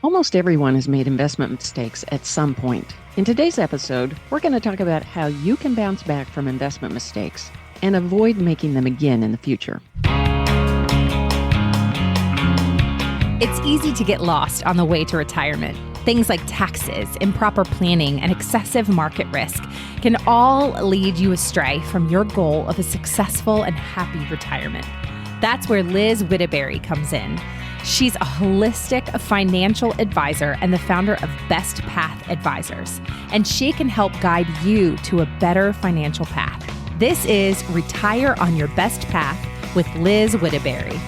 Almost everyone has made investment mistakes at some point. In today's episode, we're going to talk about how you can bounce back from investment mistakes and avoid making them again in the future. It's easy to get lost on the way to retirement. Things like taxes, improper planning, and excessive market risk can all lead you astray from your goal of a successful and happy retirement. That's where Liz Whittaberry comes in. She's a holistic financial advisor and the founder of Best Path Advisors, and she can help guide you to a better financial path. This is Retire on Your Best Path with Liz Whittaberry.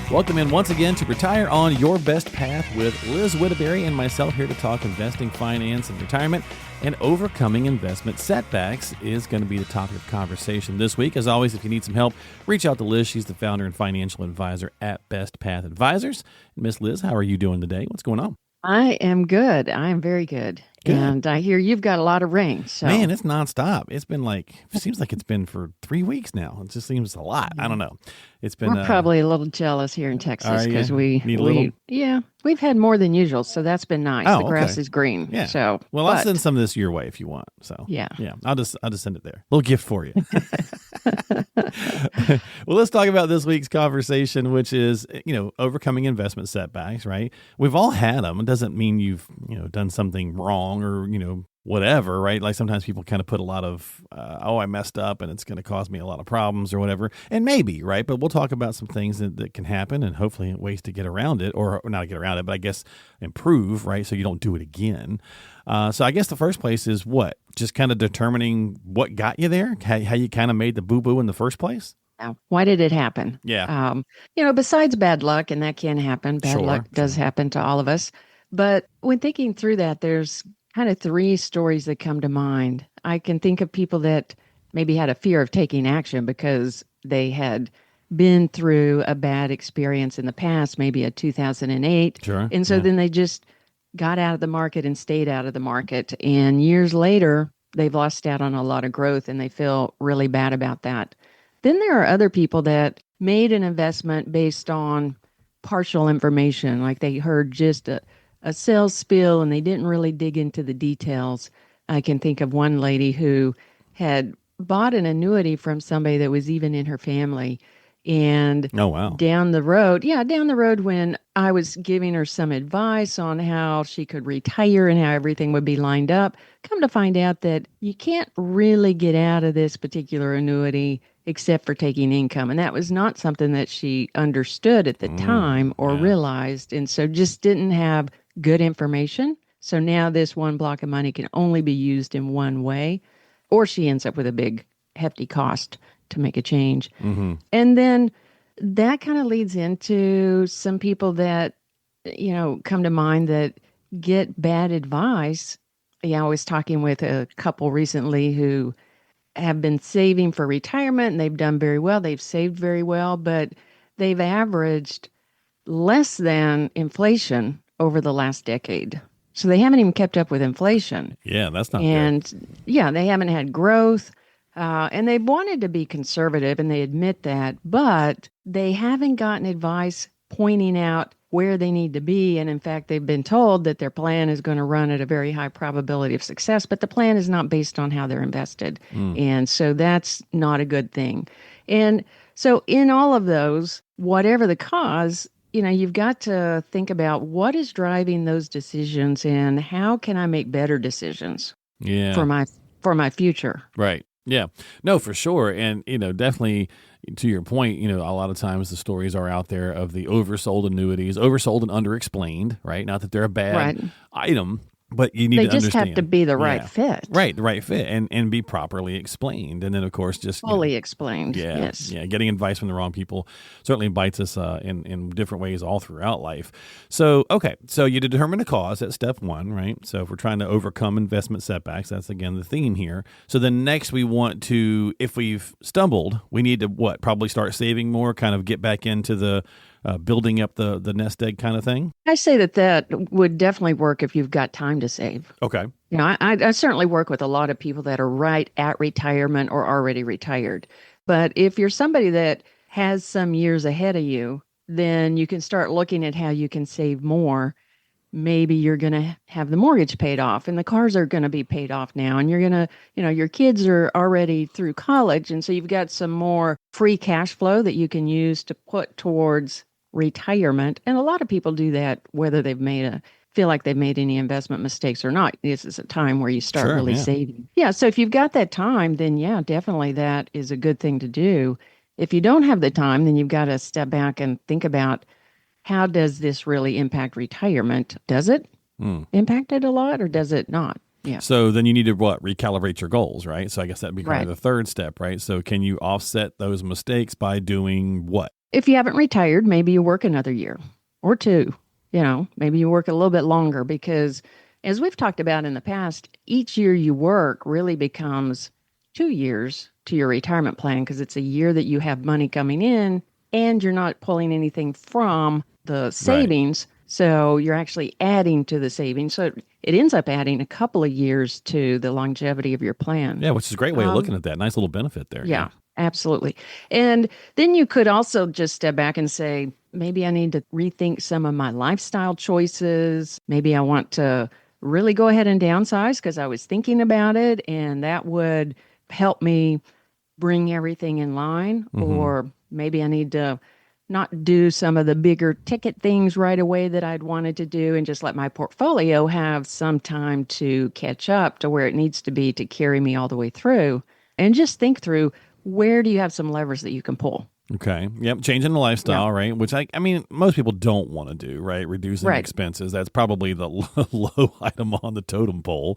Welcome in once again to Retire on Your Best Path with Liz Whittaberry and myself, here to talk investing, finance, and retirement, and overcoming investment setbacks is going to be the topic of conversation this week. As always, if you need some help, reach out to Liz. She's the founder and financial advisor at Best Path Advisors. Miss Liz, how are you doing today? What's going on? I am good. I am very good. Good. And I hear you've got a lot of rain. So. Man, it's nonstop. It's been it seems like it's been for 3 weeks now. It just seems a lot. I don't know. It's been. We're probably a little jealous here in Texas because we've had more than usual. So that's been nice. Oh, the grass okay. is green. Yeah. So, I'll send some of this your way if you want. So yeah. I'll just send it there. Little gift for you. Well, let's talk about this week's conversation, which is, overcoming investment setbacks, right? We've all had them. It doesn't mean you've, done something wrong or, whatever, right? Like sometimes people kind of put a lot of, I messed up and it's going to cause me a lot of problems or whatever. And maybe, right? But we'll talk about some things that can happen and hopefully ways to get around it, or not get around it, but I guess improve, right? So you don't do it again. So I guess the first place is what? Just kind of determining what got you there, how you kind of made the boo-boo in the first place? Now, why did it happen? Yeah. Besides bad luck, and that can happen, bad luck does happen to all of us. But when thinking through that, there's kind of 3 stories that come to mind. I can think of people that maybe had a fear of taking action because they had been through a bad experience in the past, maybe a 2008. Sure. And so then they just got out of the market and stayed out of the market. And years later, they've lost out on a lot of growth and they feel really bad about that. Then there are other people that made an investment based on partial information, like they heard just a sales spiel and they didn't really dig into the details. I can think of one lady who had bought an annuity from somebody that was even in her family. And oh, wow. down the road when I was giving her some advice on how she could retire and how everything would be lined up, come to find out that you can't really get out of this particular annuity except for taking income. And that was not something that she understood at the time or realized. And so just didn't have good information. So now this one block of money can only be used in one way, or she ends up with a big hefty cost to make a change. Mm-hmm. And then that kind of leads into some people that, come to mind that get bad advice. I was talking with a couple recently who have been saving for retirement and they've done very well. They've saved very well, but they've averaged less than inflation over the last decade. So they haven't even kept up with inflation. Yeah, that's not good. And they haven't had growth. And they wanted to be conservative, and they admit that, but they haven't gotten advice pointing out where they need to be. And in fact, they've been told that their plan is going to run at a very high probability of success, but the plan is not based on how they're invested. And so that's not a good thing. And so in all of those, whatever the cause, you've got to think about what is driving those decisions and how can I make better decisions for my future. Right. Yeah, no, for sure. And, definitely to your point, a lot of times the stories are out there of the oversold annuities, oversold and underexplained, right? Not that they're a bad item, but you need to understand. They just have to be the right fit. Right, the right fit and be properly explained. And then, of course, just fully explained. Yeah, yes. Yeah, getting advice from the wrong people certainly bites us in different ways all throughout life. So, okay, so you determine a cause. That's step 1, right? So if we're trying to overcome investment setbacks, that's, again, the theme here. So then next we want to, if we've stumbled, we need to, probably start saving more, kind of get back into the building up the nest egg kind of thing? I say that would definitely work if you've got time to save. Okay. I certainly work with a lot of people that are right at retirement or already retired. But if you're somebody that has some years ahead of you, then you can start looking at how you can save more maybe you're going to have the mortgage paid off and the cars are going to be paid off now. And you're going to, your kids are already through college. And so you've got some more free cash flow that you can use to put towards retirement. And a lot of people do that, whether feel like they've made any investment mistakes or not. This is a time where you start Sure. really Yeah. saving. Yeah. So if you've got that time, then yeah, definitely that is a good thing to do. If you don't have the time, then you've got to step back and think about, how does this really impact retirement? Does it Hmm. impact it a lot or does it not? Yeah. So then you need to recalibrate your goals, right? So I guess that'd be kind of Right. the third step, right? So can you offset those mistakes by doing what? If you haven't retired, maybe you work another year or two. Maybe you work a little bit longer because, as we've talked about in the past, each year you work really becomes 2 years to your retirement plan because it's a year that you have money coming in and you're not pulling anything from the Right. savings. So you're actually adding to the savings. So it ends up adding a couple of years to the longevity of your plan. Yeah, which is a great way of looking Um, at that. Nice little benefit there. Yeah. yeah, absolutely. And then you could also just step back and say, maybe I need to rethink some of my lifestyle choices. Maybe I want to really go ahead and downsize because I was thinking about it and that would help me bring everything in line. Mm-hmm. Or maybe I need to not do some of the bigger ticket things right away that I'd wanted to do and just let my portfolio have some time to catch up to where it needs to be to carry me all the way through. And just think through, where do you have some levers that you can pull? Okay. Yep. Changing the Yeah. lifestyle, right? Which I mean, most people don't want to do, right? Reducing Right. expenses. That's probably the low item on the totem pole.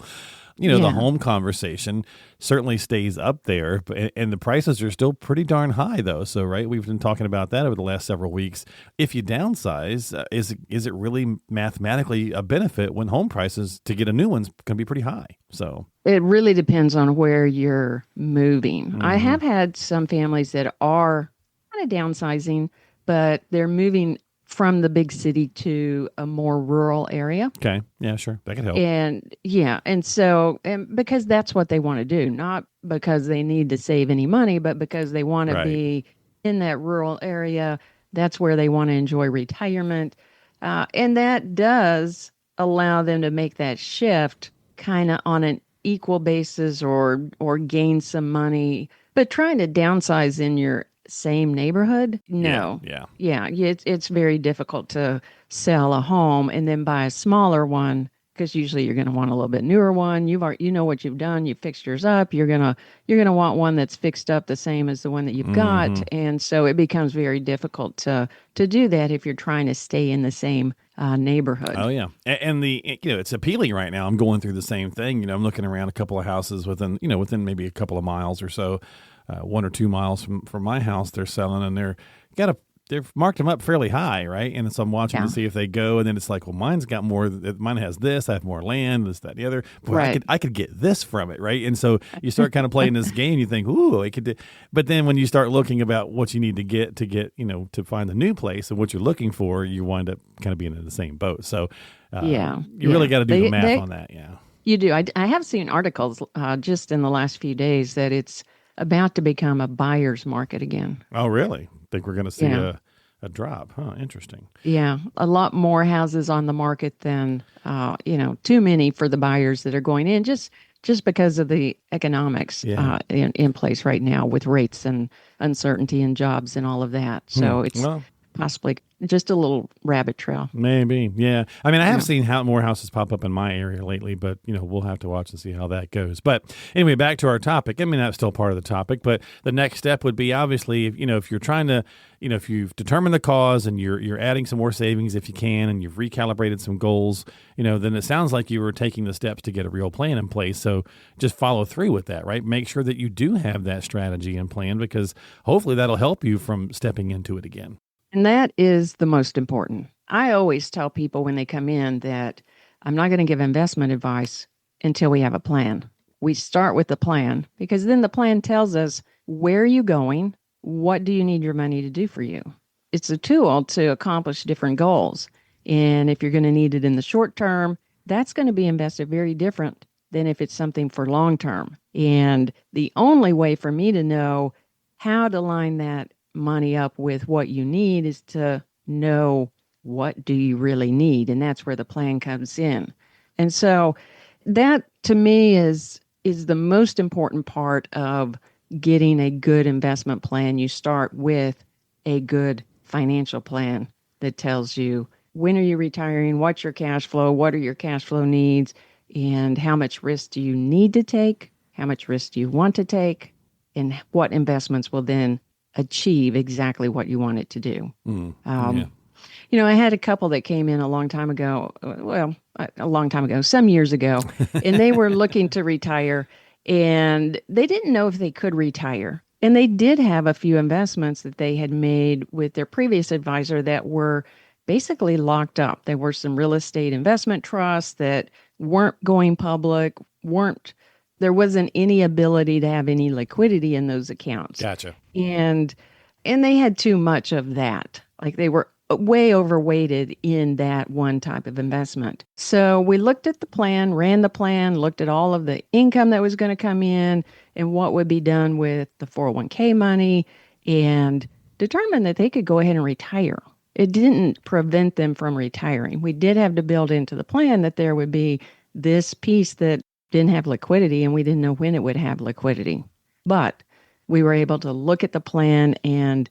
The Yeah. home conversation certainly stays up there, and the prices are still pretty darn high, though. So, right, we've been talking about that over the last several weeks. If you downsize, is it really mathematically a benefit when home prices to get a new one's going to be pretty high? So, It really depends on where you're moving. I mm-hmm. have had some families that are kind of downsizing, but they're moving from the big city to a more rural area. Okay, yeah, sure, that could help. And yeah, and because that's what they want to do, not because they need to save any money, but because they want to Right. be in that rural area. That's where they want to enjoy retirement. And that does allow them to make that shift kind of on an equal basis or gain some money. But trying to downsize in your same neighborhood, Yeah. no. Yeah. Yeah, it's very difficult to sell a home and then buy a smaller one because usually you're going to want a little bit newer one. You know what you've done. You fixed yours up. You're gonna want one that's fixed up the same as the one that you've got, Mm-hmm. and so it becomes very difficult to do that if you're trying to stay in the same Oh neighborhood. yeah, and it's appealing right now. I'm going through the same thing. I'm looking around a couple of houses within maybe a couple of miles or so, 1 or 2 miles from my house. They're selling, and they've marked them up fairly high, right? And so I'm watching to Yeah, see if they go, and then it's like, well, mine's got more. Mine has this. I have more land. This, that, and the other. Boy, I right. could get this from it, right? And so you start kind of playing this game. You think, ooh, I could. But then when you start looking about what you need to get, to find the new place and what you're looking for, you wind up kind of being in the same boat. So Yeah, you really yeah. got to do the math on that. Yeah. You do. I have seen articles just in the last few days that it's about to become a buyer's market again. Oh, really? Think we're going to see Yeah. a drop? Huh? Interesting. Yeah, a lot more houses on the market than too many for the buyers that are going in, just because of the economics Yeah. in place right now with rates and uncertainty and jobs and all of that. So it's Well, possibly just a little rabbit trail. maybe. Yeah. I mean, I have Yeah. seen more houses pop up in my area lately, but we'll have to watch and see how that goes. But anyway, back to our topic. I mean, that's still part of the topic, but the next step would be obviously, if you're trying to, if you've determined the cause and you're adding some more savings if you can, and you've recalibrated some goals, then it sounds like you were taking the steps to get a real plan in place. So just follow through with that, right? Make sure that you do have that strategy and plan, because hopefully that'll help you from stepping into it again. And that is the most important. I always tell people when they come in that I'm not going to give investment advice until we have a plan. We start with the plan because then the plan tells us, where are you going? What do you need your money to do for you? It's a tool to accomplish different goals. And if you're going to need it in the short term, that's going to be invested very different than if it's something for long term. And the only way for me to know how to line that money up with what you need is to know what do you really need? And that's where the plan comes in. And so that to me is the most important part of getting a good investment plan. You start with a good financial plan that tells you when are you retiring, what's your cash flow, what are your cash flow needs, and how much risk do you need to take, how much risk do you want to take, and what investments will then achieve exactly what you want it to do. Yeah. I had a couple that came in a long time ago, some years ago, and they were looking to retire, and they didn't know if they could retire. And they did have a few investments that they had made with their previous advisor that were basically locked up. There were some real estate investment trusts that weren't going public, there wasn't any ability to have any liquidity in those accounts. Gotcha. And they had too much of that. Like they were way overweighted in that one type of investment. So we looked at the plan, ran the plan, looked at all of the income that was going to come in and what would be done with the 401k money, and determined that they could go ahead and retire. It didn't prevent them from retiring. We did have to build into the plan that there would be this piece that didn't have liquidity, and we didn't know when it would have liquidity. But we were able to look at the plan and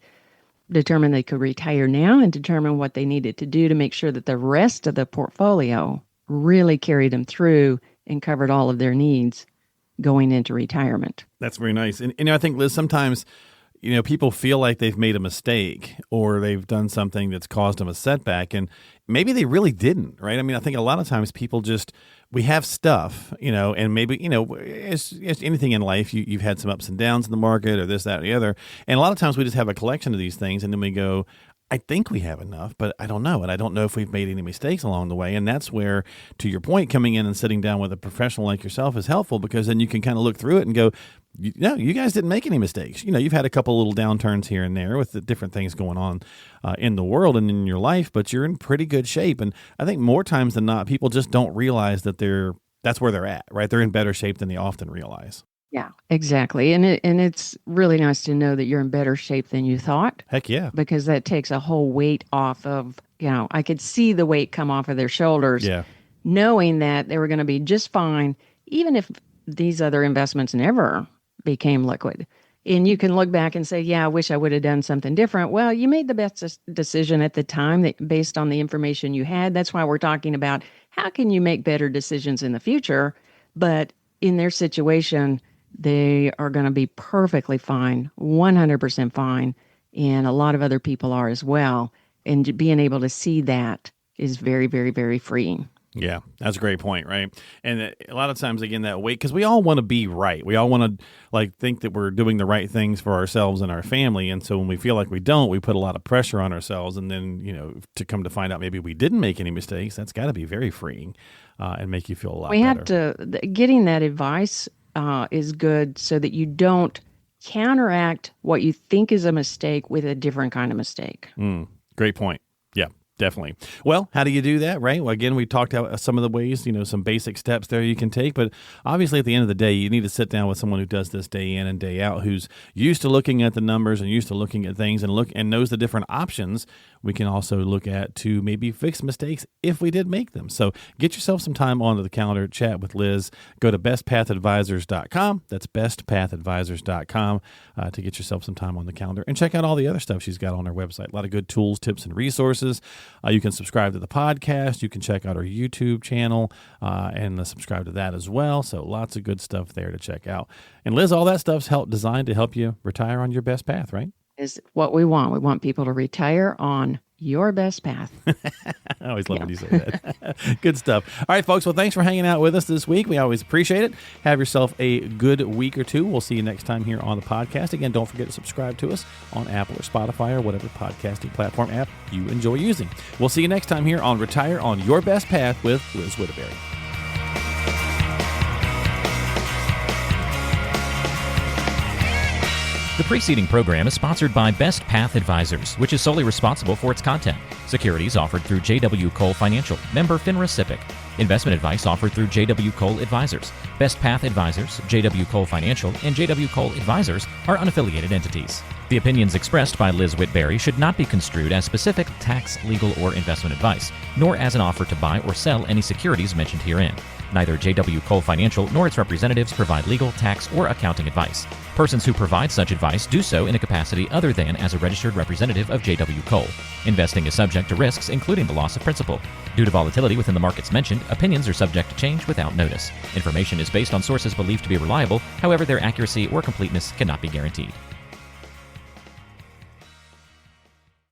determine they could retire now and determine what they needed to do to make sure that the rest of the portfolio really carried them through and covered all of their needs going into retirement. That's very nice. And I think, Liz, sometimes people feel like they've made a mistake or they've done something that's caused them a setback, and maybe they really didn't, right? I mean, I think a lot of times people we have stuff, and maybe, it's anything in life, you've had some ups and downs in the market or this, that, or the other. And a lot of times we just have a collection of these things, and then we go, I think we have enough, but I don't know. And I don't know if we've made any mistakes along the way. And that's where, to your point, coming in and sitting down with a professional like yourself is helpful, because then you can kind of look through it and go, no, you guys didn't make any mistakes. You've had a couple little downturns here and there with the different things going on in the world and in your life, but you're in pretty good shape. And I think more times than not, people just don't realize that that's where they're at, right? They're in better shape than they often realize. Yeah, exactly. And it's really nice to know that you're in better shape than you thought. Heck yeah. Because that takes a whole weight off of, I could see the weight come off of their shoulders. Yeah. Knowing that they were going to be just fine, even if these other investments never became liquid. And you can look back and say, yeah, I wish I would have done something different. Well, you made the best decision at the time based on the information you had. That's why we're talking about how can you make better decisions in the future. But in their situation, they are going to be perfectly fine, 100% fine. And a lot of other people are as well. And being able to see that is very, very, very freeing. Yeah, that's a great point, right? And a lot of times, again, that weight, because we all want to be right. We all want to think that we're doing the right things for ourselves and our family. And so when we feel like we don't, we put a lot of pressure on ourselves. And then, to come to find out maybe we didn't make any mistakes, that's got to be very freeing and make you feel a lot better. Have to, getting that advice is good so that you don't counteract what you think is a mistake with a different kind of mistake. Great point. Yeah, definitely. Well, how do you do that, right? Well, again, we talked about some of the ways, some basic steps there you can take, but obviously at the end of the day, you need to sit down with someone who does this day in and day out, who's used to looking at the numbers and used to looking at things and knows the different options we can also look at to maybe fix mistakes if we did make them. So get yourself some time onto the calendar, chat with Liz. Go to bestpathadvisors.com. That's bestpathadvisors.com to get yourself some time on the calendar and check out all the other stuff she's got on her website. A lot of good tools, tips, and resources. You can subscribe to the podcast. You can check out our YouTube channel and subscribe to that as well. So lots of good stuff there to check out. And Liz, all that stuff's designed to help you retire on your best path, right? Is what we want. We want people to retire on your best path. I always love when you say that. Good stuff. All right, folks. Well, thanks for hanging out with us this week. We always appreciate it. Have yourself a good week or two. We'll see you next time here on the podcast. Again, don't forget to subscribe to us on Apple or Spotify or whatever podcasting platform app you enjoy using. We'll see you next time here on Retire on Your Best Path with Liz Whittaberry. The preceding program is sponsored by Best Path Advisors, which is solely responsible for its content. Securities offered through J.W. Cole Financial, member FINRA SIPC. Investment advice offered through J.W. Cole Advisors. Best Path Advisors, J.W. Cole Financial, and J.W. Cole Advisors are unaffiliated entities. The opinions expressed by Liz Whitberry should not be construed as specific tax, legal, or investment advice, nor as an offer to buy or sell any securities mentioned herein. Neither J.W. Cole Financial nor its representatives provide legal, tax, or accounting advice. Persons who provide such advice do so in a capacity other than as a registered representative of J.W. Cole. Investing is subject to risks, including the loss of principal. Due to volatility within the markets mentioned, opinions are subject to change without notice. Information is based on sources believed to be reliable, however, their accuracy or completeness cannot be guaranteed.